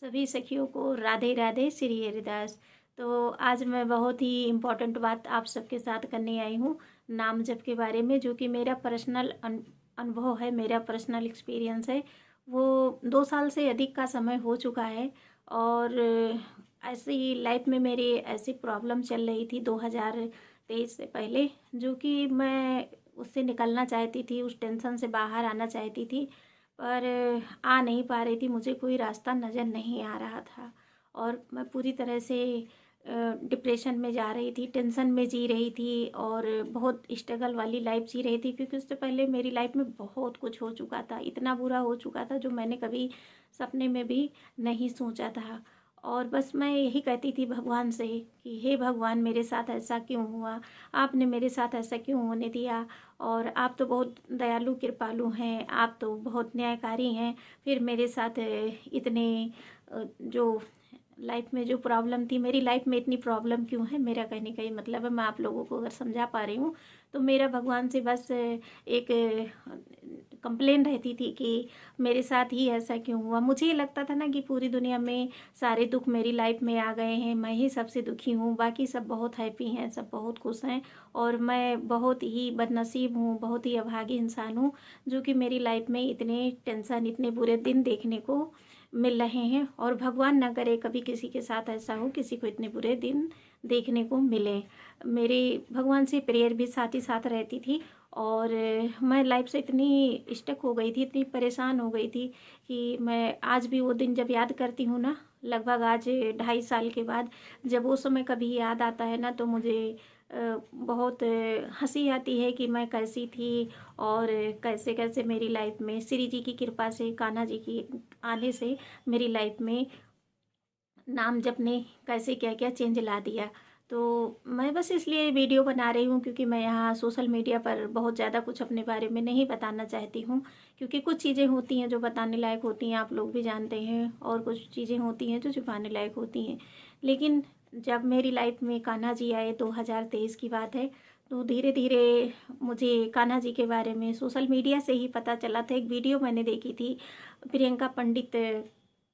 सभी सखियों को राधे राधे श्री हरिदास। तो आज मैं बहुत ही इम्पोर्टेंट बात आप सबके साथ करने आई हूँ नाम जप के बारे में, जो कि मेरा पर्सनल अनुभव है, मेरा पर्सनल एक्सपीरियंस है। वो 2 साल से अधिक का समय हो चुका है और ऐसी लाइफ में मेरी ऐसी प्रॉब्लम चल रही थी 2023 से पहले, जो कि मैं उससे निकलना चाहती थी, उस टेंशन से बाहर आना चाहती थी, पर आ नहीं पा रही थी। मुझे कोई रास्ता नज़र नहीं आ रहा था और मैं पूरी तरह से डिप्रेशन में जा रही थी, टेंशन में जी रही थी और बहुत स्ट्रगल वाली लाइफ जी रही थी, क्योंकि उससे पहले मेरी लाइफ में बहुत कुछ हो चुका था, इतना बुरा हो चुका था जो मैंने कभी सपने में भी नहीं सोचा था। और बस मैं यही कहती थी भगवान से कि हे भगवान, मेरे साथ ऐसा क्यों हुआ, आपने मेरे साथ ऐसा क्यों होने दिया। और आप तो बहुत दयालु कृपालु हैं, आप तो बहुत न्यायकारी हैं, फिर मेरे साथ इतने जो लाइफ में जो प्रॉब्लम थी, मेरी लाइफ में इतनी प्रॉब्लम क्यों है। मेरा कहने का ये मतलब है, मैं आप लोगों को अगर समझा पा रही हूँ तो मेरा भगवान से बस एक कंप्लेन रहती थी कि मेरे साथ ही ऐसा क्यों हुआ। मुझे ये लगता था ना कि पूरी दुनिया में सारे दुख मेरी लाइफ में आ गए हैं, मैं ही सबसे दुखी हूँ, बाकी सब बहुत हैप्पी हैं, सब बहुत खुश हैं और मैं बहुत ही बदनसीब हूँ, बहुत ही अभागी इंसान हूँ, जो कि मेरी लाइफ में इतने टेंशन, इतने बुरे दिन देखने को मिल रहे हैं। और भगवान ना करे कभी किसी के साथ ऐसा हो, किसी को इतने बुरे दिन देखने को मिले। मेरे भगवान से प्रेयर भी साथ ही साथ रहती थी और मैं लाइफ से इतनी स्टक हो गई थी, इतनी परेशान हो गई थी कि मैं आज भी वो दिन जब याद करती हूँ ना, लगभग आज 2.5 साल के बाद, जब वो समय कभी याद आता है ना, तो मुझे बहुत हंसी आती है कि मैं कैसी थी और कैसे कैसे मेरी लाइफ में श्री जी की कृपा से, कान्हा जी की आने से मेरी लाइफ में नाम जप ने कैसे क्या क्या चेंज ला दिया। तो मैं बस इसलिए वीडियो बना रही हूँ क्योंकि मैं यहाँ सोशल मीडिया पर बहुत ज़्यादा कुछ अपने बारे में नहीं बताना चाहती हूँ, क्योंकि कुछ चीज़ें होती हैं जो बताने लायक होती हैं, आप लोग भी जानते हैं, और कुछ चीज़ें होती हैं जो छुपाने लायक होती हैं। लेकिन जब मेरी लाइफ में कान्हा जी आए, 2023 की बात है, तो धीरे धीरे मुझे कान्हा जी के बारे में सोशल मीडिया से ही पता चला था। एक वीडियो मैंने देखी थी, प्रियंका पंडित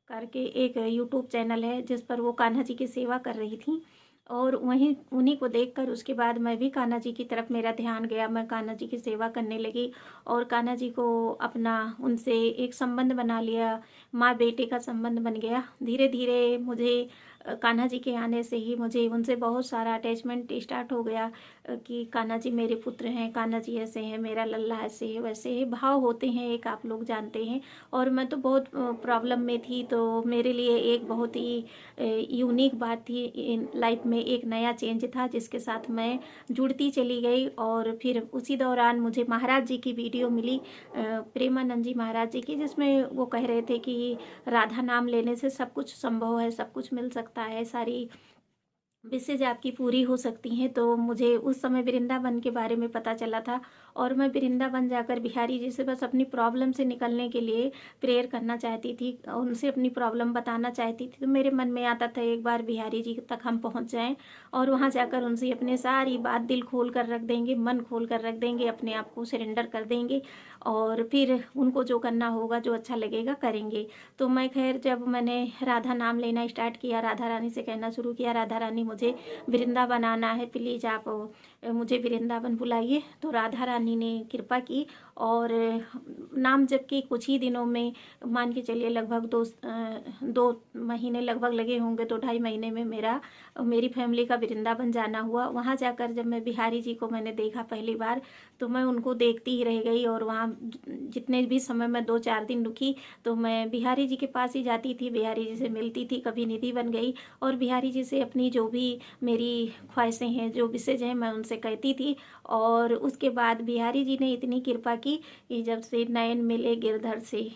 करके एक यूट्यूब चैनल है जिस पर वो कान्हा जी की सेवा कर रही थी, और वहीं उन्हीं को देखकर उसके बाद मैं भी कान्हा जी की तरफ मेरा ध्यान गया, मैं कान्हा जी की सेवा करने लगी और कान्हा जी को अपना, उनसे एक संबंध बना लिया, माँ बेटे का संबंध बन गया। धीरे धीरे मुझे कान्हा जी के आने से ही मुझे उनसे बहुत सारा अटैचमेंट स्टार्ट हो गया कि कान्हा जी मेरे पुत्र हैं, कान्हा जी ऐसे हैं, मेरा लल्ला ऐसे है वैसे है, भाव होते हैं एक, आप लोग जानते हैं। और मैं तो बहुत प्रॉब्लम में थी, तो मेरे लिए एक बहुत ही यूनिक बात थी इन लाइफ में, एक नया चेंज था जिसके साथ मैं जुड़ती चली गई। और फिर उसी दौरान मुझे महाराज जी की वीडियो मिली, प्रेमानंद जी महाराज जी की, जिसमें वो कह रहे थे कि राधा नाम लेने से सब कुछ संभव है, सब कुछ मिल सकता है, सारी विशेष आपकी पूरी हो सकती हैं। तो मुझे उस समय वृंदावन के बारे में पता चला था और मैं वृंदावन जाकर बिहारी जी से बस अपनी प्रॉब्लम से निकलने के लिए प्रेयर करना चाहती थी, उनसे अपनी प्रॉब्लम बताना चाहती थी। तो मेरे मन में आता था एक बार बिहारी जी तक हम पहुंच जाएं और वहां जाकर उनसे अपने सारी बात दिल खोल कर रख देंगे, मन खोल कर रख देंगे, अपने आप को सरेंडर कर देंगे और फिर उनको जो करना होगा, जो अच्छा लगेगा करेंगे। तो मैं खैर जब मैंने राधा नाम लेना स्टार्ट किया, राधा रानी से कहना शुरू किया, राधा रानी मुझे वृंदावन आना है, प्लीज़ आप मुझे वृंदावन बुलाइए, तो राधा रानी ने कृपा की और नाम जप के कुछ ही दिनों में, मान के चलिए लगभग 2 महीने लगभग लगे होंगे, तो 2.5 महीने में मेरी फैमिली का वृंदावन जाना हुआ। वहाँ जाकर जब मैं बिहारी जी को मैंने देखा पहली बार, तो मैं उनको देखती ही रह गई और वहाँ जितने भी समय मैं 2-4 दिन रुकी तो मैं बिहारी जी के पास ही जाती थी, बिहारी जी से मिलती थी, कभी निधि बन गई और बिहारी जी से अपनी जो भी मेरी ख्वाहिशें हैं, जो विशेष हैं, मैं उनसे कहती थी। और उसके बाद बिहारी जी ने इतनी कृपा की कि जब से नयन मिले गिरधर से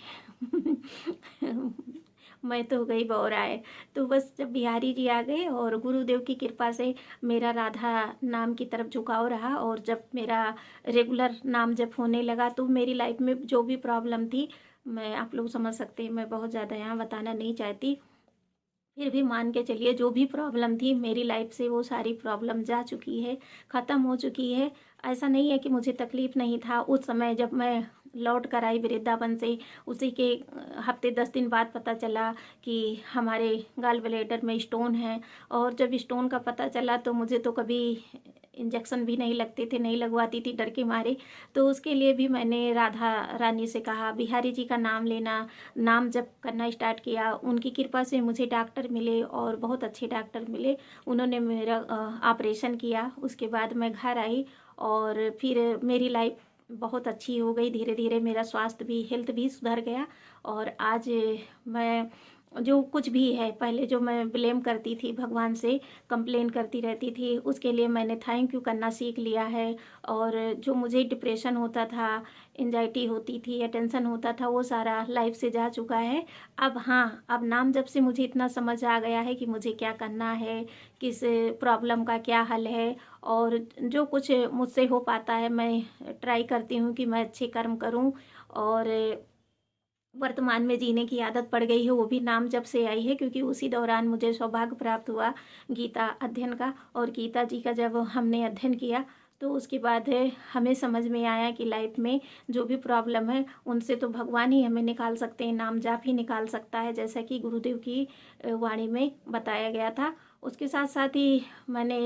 मैं तो हो गई बौराए। तो बस जब बिहारी जी आ गए और गुरुदेव की कृपा से मेरा राधा नाम की तरफ झुकाव रहा और जब मेरा रेगुलर नाम जप होने लगा, तो मेरी लाइफ में जो भी प्रॉब्लम थी, मैं, आप लोग समझ सकते हैं, मैं बहुत ज़्यादा यहाँ बताना नहीं चाहती, फिर भी मान के चलिए जो भी प्रॉब्लम थी मेरी लाइफ से, वो सारी प्रॉब्लम जा चुकी है, ख़त्म हो चुकी है। ऐसा नहीं है कि मुझे तकलीफ़ नहीं था उस समय जब मैं लौट कर आई वृंदावन से। उसी के हफ्ते 10 दिन बाद पता चला कि हमारे गॉल ब्लैडर में स्टोन है। और जब स्टोन का पता चला तो मुझे तो कभी इंजेक्शन भी नहीं लगते थे, नहीं लगवाती थी डर के मारे। तो उसके लिए भी मैंने राधा रानी से कहा, बिहारी जी का नाम लेना, नाम जप करना स्टार्ट किया। उनकी कृपा से मुझे डॉक्टर मिले और बहुत अच्छे डॉक्टर मिले। उन्होंने मेरा ऑपरेशन किया। उसके बाद मैं घर आई और फिर मेरी लाइफ बहुत अच्छी हो गई। धीरे धीरे मेरा स्वास्थ्य भी, हेल्थ भी सुधर गया। और आज मैं जो कुछ भी है, पहले जो मैं ब्लेम करती थी भगवान से, कंप्लेन करती रहती थी, उसके लिए मैंने थैंक यू करना सीख लिया है। और जो मुझे डिप्रेशन होता था, एंजाइटी होती थी या टेंशन होता था, वो सारा लाइफ से जा चुका है। अब हाँ, अब नाम जब से मुझे इतना समझ आ गया है कि मुझे क्या करना है, किस प्रॉब्लम का क्या हल है। और जो कुछ मुझसे हो पाता है मैं ट्राई करती हूँ कि मैं अच्छे कर्म करूँ। और वर्तमान में जीने की आदत पड़ गई है, वो भी नाम जब से आई है, क्योंकि उसी दौरान मुझे सौभाग्य प्राप्त हुआ गीता अध्ययन का। और गीता जी का जब हमने अध्ययन किया तो उसके बाद हमें समझ में आया कि लाइफ में जो भी प्रॉब्लम है उनसे तो भगवान ही हमें निकाल सकते हैं, नाम जाप ही निकाल सकता है, जैसा कि गुरुदेव की वाणी में बताया गया था। उसके साथ साथ ही मैंने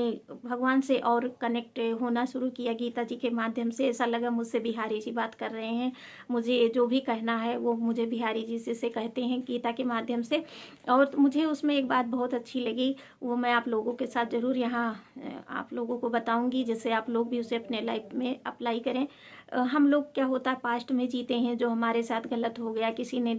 भगवान से और कनेक्ट होना शुरू किया गीता जी के माध्यम से। ऐसा लगा मुझसे बिहारी जी बात कर रहे हैं, मुझे जो भी कहना है वो मुझे बिहारी जी से कहते हैं गीता के माध्यम से। और मुझे उसमें एक बात बहुत अच्छी लगी, वो मैं आप लोगों के साथ ज़रूर यहाँ आप लोगों को बताऊंगी, जिससे आप लोग भी उसे अपने लाइफ में अप्लाई करें। हम लोग क्या होता है, पास्ट में जीते हैं, जो हमारे साथ गलत हो गया, किसी ने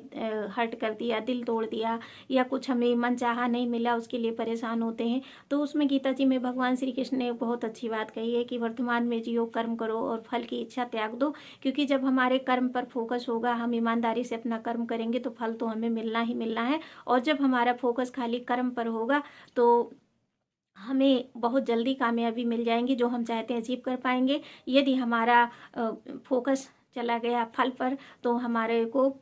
हर्ट कर दिया, दिल तोड़ दिया, या कुछ हमें मनचाहा नहीं मिला, उसके लिए परेशान होते हैं। तो उसमें गीता जी में भगवान श्री कृष्ण ने बहुत अच्छी बात कही है कि वर्तमान में जियो, कर्म करो और फल की इच्छा त्याग दो। क्योंकि जब हमारे कर्म पर फोकस होगा, हम ईमानदारी से अपना कर्म करेंगे, तो फल तो हमें मिलना ही मिलना है। और जब हमारा फोकस खाली कर्म पर होगा तो हमें बहुत जल्दी कामयाबी मिल जाएंगी, जो हम चाहते हैं अचीव कर पाएंगे। यदि हमारा फोकस चला गया फल पर, तो हमारे को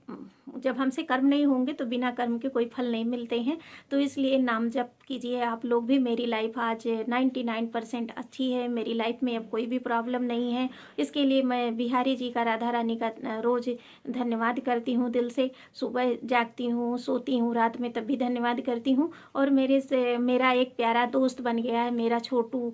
जब हमसे कर्म नहीं होंगे तो बिना कर्म के कोई फल नहीं मिलते हैं। तो इसलिए नाम जप कीजिए आप लोग भी। मेरी लाइफ आज 99% अच्छी है, मेरी लाइफ में अब कोई भी प्रॉब्लम नहीं है। इसके लिए मैं बिहारी जी का, राधा रानी का रोज़ धन्यवाद करती हूँ दिल से। सुबह जागती हूँ, सोती हूँ, रात में तब भी धन्यवाद करती हूँ। और मेरे से मेरा एक प्यारा दोस्त बन गया है, मेरा छोटू,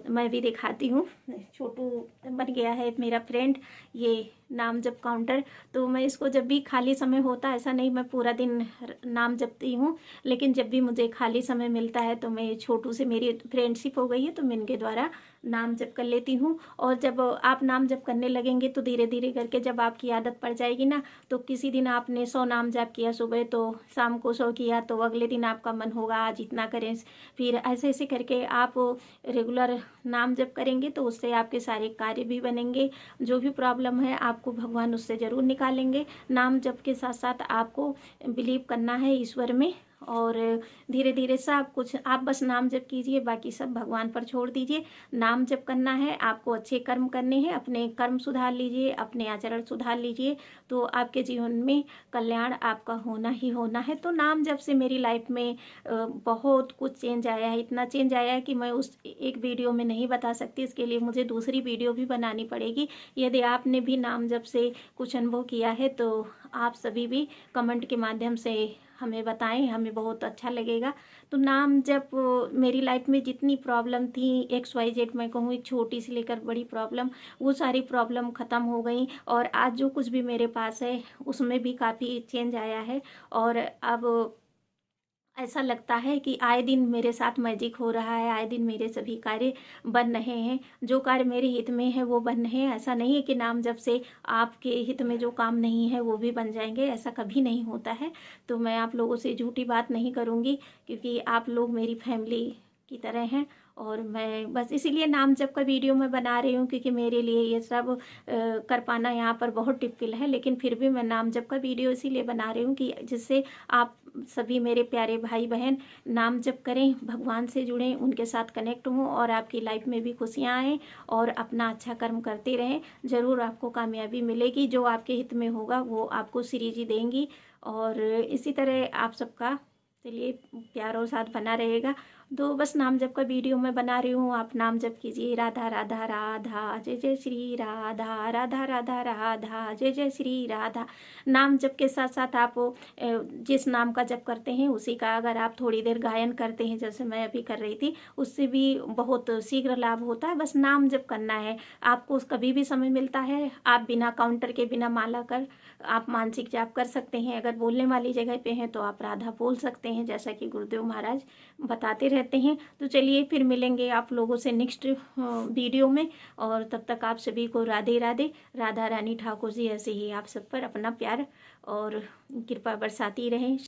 मैं भी दिखाती हूँ, छोटू बन गया है मेरा फ्रेंड, ये नाम जप काउंटर। तो मैं इसको जब भी खाली समय होता है, ऐसा नहीं मैं पूरा दिन नाम जपती हूँ, लेकिन जब भी मुझे खाली समय मिलता है तो मैं छोटू से, मेरी फ्रेंडशिप हो गई है तो मैं इनके द्वारा नाम जप कर लेती हूँ। और जब आप नाम जप करने लगेंगे तो धीरे धीरे करके जब आपकी आदत पड़ जाएगी ना, तो किसी दिन आपने 100 नाम जप किया सुबह, तो शाम को 100 किया, तो अगले दिन आपका मन होगा आज इतना करें। फिर ऐसे ऐसे करके आप रेगुलर नाम जप करेंगे तो उससे आपके सारे कार्य भी बनेंगे। जो भी प्रॉब्लम है आपको भगवान उससे ज़रूर निकालेंगे। नाम जप के साथ साथ आपको बिलीव करना है ईश्वर में। और धीरे धीरे सब कुछ आप बस नाम जप कीजिए, बाकी सब भगवान पर छोड़ दीजिए। नाम जप करना है आपको, अच्छे कर्म करने हैं, अपने कर्म सुधार लीजिए, अपने आचरण सुधार लीजिए, तो आपके जीवन में कल्याण आपका होना ही होना है। तो नाम जप से मेरी लाइफ में बहुत कुछ चेंज आया है, इतना चेंज आया है कि मैं उस एक वीडियो में नहीं बता सकती। इसके लिए मुझे दूसरी वीडियो भी बनानी पड़ेगी। यदि आपने भी नाम जप से कुछ अनुभव किया है तो आप सभी भी कमेंट के माध्यम से हमें बताएं, हमें बहुत अच्छा लगेगा। तो नाम जब मेरी लाइफ में जितनी प्रॉब्लम थी, XYZ मैं कहूँ, एक छोटी सी लेकर बड़ी प्रॉब्लम, वो सारी प्रॉब्लम ख़त्म हो गई। और आज जो कुछ भी मेरे पास है उसमें भी काफ़ी चेंज आया है। और अब ऐसा लगता है कि आए दिन मेरे साथ मैजिक हो रहा है, आए दिन मेरे सभी कार्य बन रहे हैं। जो कार्य मेरे हित में है वो बन रहे हैं। ऐसा नहीं है कि नाम जब से आपके हित में जो काम नहीं है वो भी बन जाएंगे, ऐसा कभी नहीं होता है। तो मैं आप लोगों से झूठी बात नहीं करूँगी, क्योंकि आप लोग मेरी फैमिली की तरह हैं। और मैं बस इसीलिए नाम जप का वीडियो मैं बना रही हूँ, क्योंकि मेरे लिए ये सब कर पाना यहाँ पर बहुत टिपिकल है। लेकिन फिर भी मैं नाम जप का वीडियो इसीलिए बना रही हूँ कि जिससे आप सभी मेरे प्यारे भाई बहन नाम जप करें, भगवान से जुड़ें, उनके साथ कनेक्ट हों, और आपकी लाइफ में भी खुशियाँ आएँ, और अपना अच्छा कर्म करते रहें। ज़रूर आपको कामयाबी मिलेगी, जो आपके हित में होगा वो आपको श्री जी देंगी। और इसी तरह आप सबका चलिए प्यार और साथ बना रहेगा। तो बस नाम जप का वीडियो मैं बना रही हूँ, आप नाम जप कीजिए, राधा राधा राधा जय जय श्री राधा, राधा राधा राधा जय जय श्री राधा। नाम जप के साथ साथ आप जिस नाम का जप करते हैं उसी का अगर आप थोड़ी देर गायन करते हैं, जैसे मैं अभी कर रही थी, उससे भी बहुत शीघ्र लाभ होता है। बस नाम जप करना है आपको, कभी भी समय मिलता है आप बिना काउंटर के, बिना माला कर आप मानसिक जाप कर सकते हैं। अगर बोलने वाली जगह पे हैं तो आप राधा बोल सकते हैं, जैसा कि गुरुदेव महाराज बताते रहते हैं। तो चलिए फिर मिलेंगे आप लोगों से नेक्स्ट वीडियो में, और तब तक आप सभी को राधे राधे। राधा रानी ठाकुर जी ऐसे ही आप सब पर अपना प्यार और कृपा बरसाती रहें।